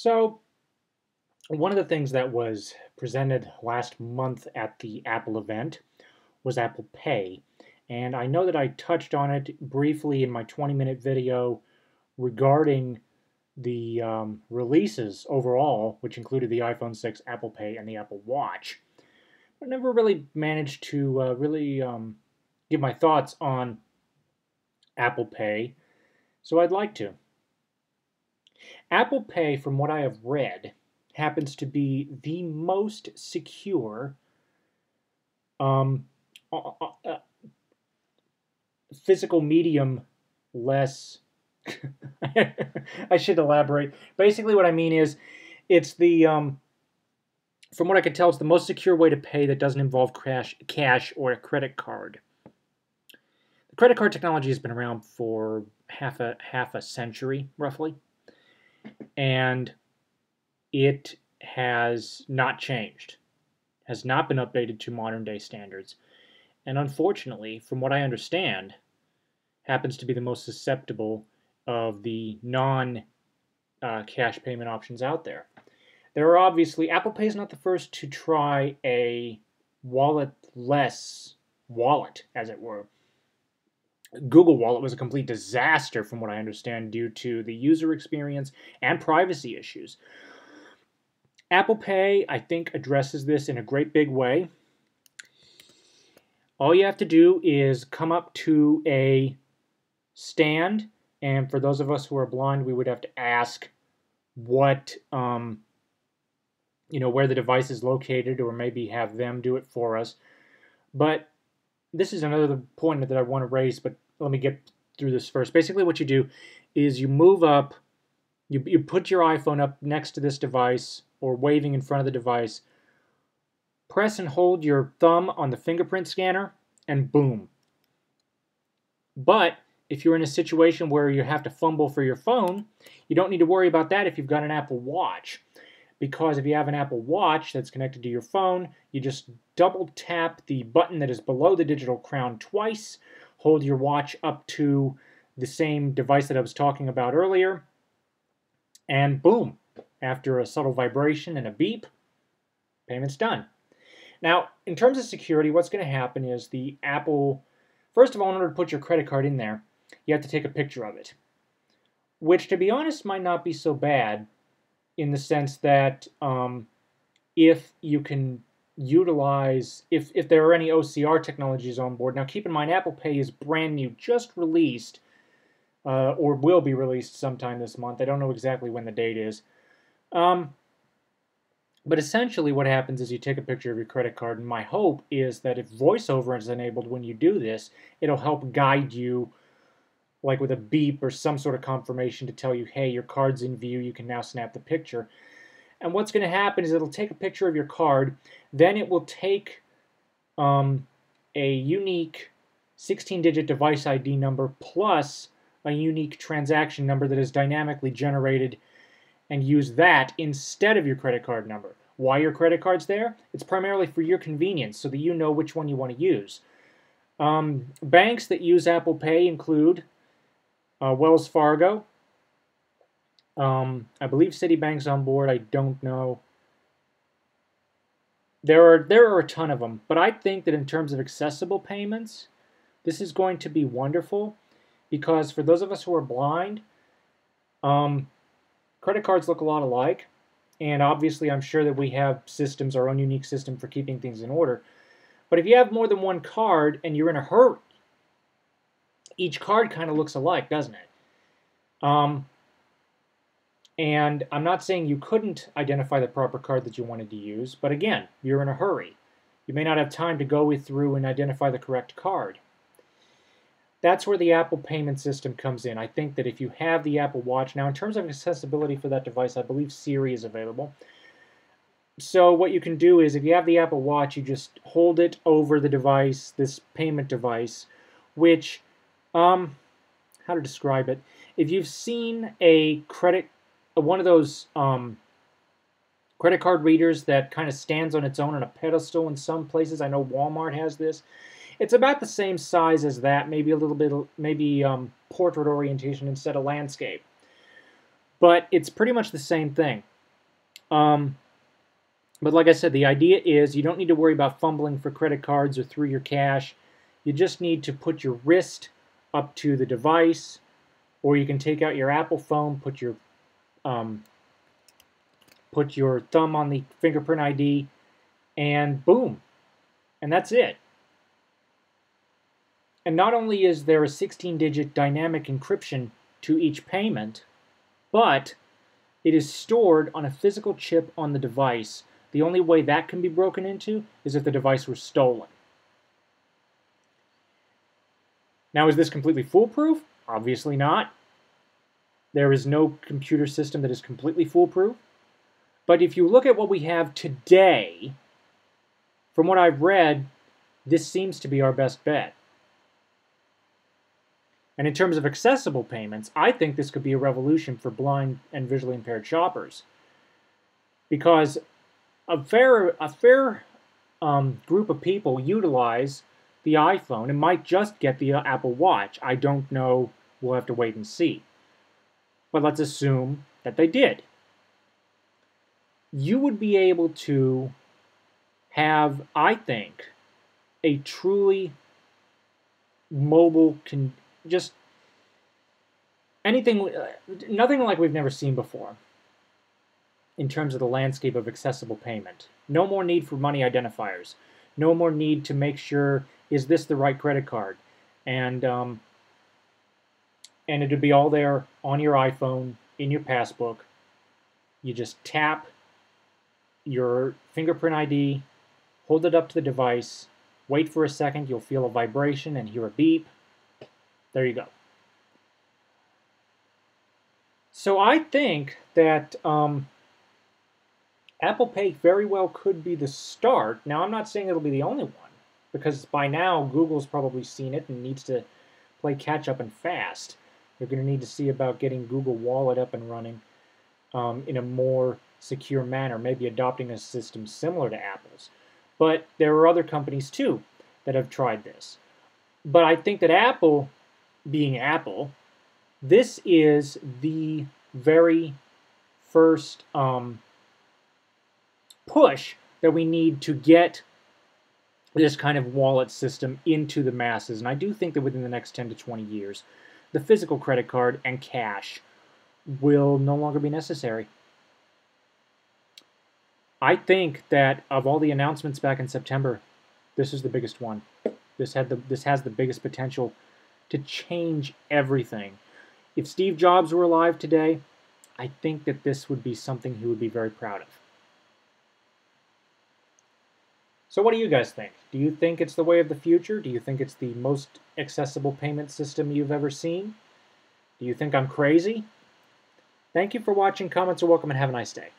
So, one of the things that was presented last month at the Apple event was Apple Pay. And I know that I touched on it briefly in my 20-minute video regarding the releases overall, which included the iPhone 6, Apple Pay, and the Apple Watch. I never really managed to give my thoughts on Apple Pay, so I'd like to. Apple Pay, from what I have read, happens to be the most secure physical medium less. I should elaborate. Basically, what I mean is it's the, from what I can tell, it's the most secure way to pay that doesn't involve cash or a credit card. The credit card technology has been around for half a century, roughly, and it has not changed, has not been updated to modern day standards, and unfortunately, from what I understand, happens to be the most susceptible of the non-cash payment options out there. There are obviously, Apple Pay is not the first to try a wallet-less wallet, as it were. Google Wallet was a complete disaster, from what I understand, due to the user experience and privacy issues. Apple Pay, I think, addresses this in a great big way. All you have to do is come up to a stand, and for those of us who are blind, we would have to ask what, where the device is located, or maybe have them do it for us. But this is another point that I want to raise, but let me get through this first. Basically, what you do is you move up, you put your iPhone up next to this device, or waving in front of the device, press and hold your thumb on the fingerprint scanner, and boom. But if you're in a situation where you have to fumble for your phone, you don't need to worry about that if you've got an Apple Watch. Because if you have an Apple Watch that's connected to your phone, you just double tap the button that is below the digital crown twice, hold your watch up to the same device that I was talking about earlier, and boom, after a subtle vibration and a beep, payment's done. Now, in terms of security, what's going to happen is the Apple, first of all, in order to put your credit card in there, you have to take a picture of it, which, to be honest, might not be so bad, in the sense that if you can utilize, if there are any OCR technologies on board. Now keep in mind, Apple Pay is brand new, just released, or will be released sometime this month. I don't know exactly when the date is. But essentially what happens is you take a picture of your credit card, and my hope is that if VoiceOver is enabled when you do this, it'll help guide you, like with a beep or some sort of confirmation to tell you, hey, your card's in view, you can now snap the picture. And what's going to happen is it'll take a picture of your card, then it will take a unique 16-digit device ID number plus a unique transaction number that is dynamically generated, and use that instead of your credit card number. Why your credit card's there? It's primarily for your convenience, so that you know which one you want to use. Banks that use Apple Pay include Wells Fargo. I believe Citibank's on board. I don't know. There are a ton of them, but I think that in terms of accessible payments, this is going to be wonderful, because for those of us who are blind, credit cards look a lot alike, and obviously I'm sure that we have systems, our own unique system for keeping things in order. But if you have more than one card and you're in a hurry, each card kind of looks alike, doesn't it? And I'm not saying you couldn't identify the proper card that you wanted to use, but again, you're in a hurry. You may not have time to go through and identify the correct card. That's where the Apple payment system comes in. I think that if you have the Apple Watch, now in terms of accessibility for that device, I believe Siri is available. So what you can do is, if you have the Apple Watch, you just hold it over the device, this payment device, which, how to describe it? If you've seen one of those credit card readers that kind of stands on its own on a pedestal in some places, I know Walmart has this. It's about the same size as that, maybe a little bit, portrait orientation instead of landscape. But it's pretty much the same thing. But like I said, the idea is you don't need to worry about fumbling for credit cards or through your cash. You just need to put your wrist up to the device, or you can take out your Apple phone, put your thumb on the fingerprint ID, and boom, and that's it. And not only is there a 16-digit dynamic encryption to each payment, but it is stored on a physical chip on the device. The only way that can be broken into is if the device was stolen. Now, is this completely foolproof? Obviously not. There is no computer system that is completely foolproof. But if you look at what we have today, from what I've read, this seems to be our best bet. And in terms of accessible payments, I think this could be a revolution for blind and visually impaired shoppers. Because a fair group of people utilize the iPhone and might just get the Apple Watch. I don't know. We'll have to wait and see. But let's assume that they did. You would be able to have, I think, a truly mobile, just anything, nothing like we've never seen before in terms of the landscape of accessible payment. No more need for money identifiers. No more need to make sure, is this the right credit card? And it would be all there on your iPhone, in your passbook. You just tap your fingerprint ID, hold it up to the device, wait for a second, you'll feel a vibration and hear a beep. There you go. So I think that Apple Pay very well could be the start. Now, I'm not saying it'll be the only one, because by now Google's probably seen it and needs to play catch up and fast. They're going to need to see about getting Google Wallet up and running in a more secure manner, maybe adopting a system similar to Apple's. But there are other companies too that have tried this. But I think that Apple, being Apple, this is the very first push that we need to get this kind of wallet system into the masses. And I do think that within the next 10 to 20 years, the physical credit card and cash will no longer be necessary. I think that of all the announcements back in September, this is the biggest one. This has the biggest potential to change everything. If Steve Jobs were alive today, I think that this would be something he would be very proud of. So what do you guys think? Do you think it's the way of the future? Do you think it's the most accessible payment system you've ever seen? Do you think I'm crazy? Thank you for watching. Comments are welcome, and have a nice day.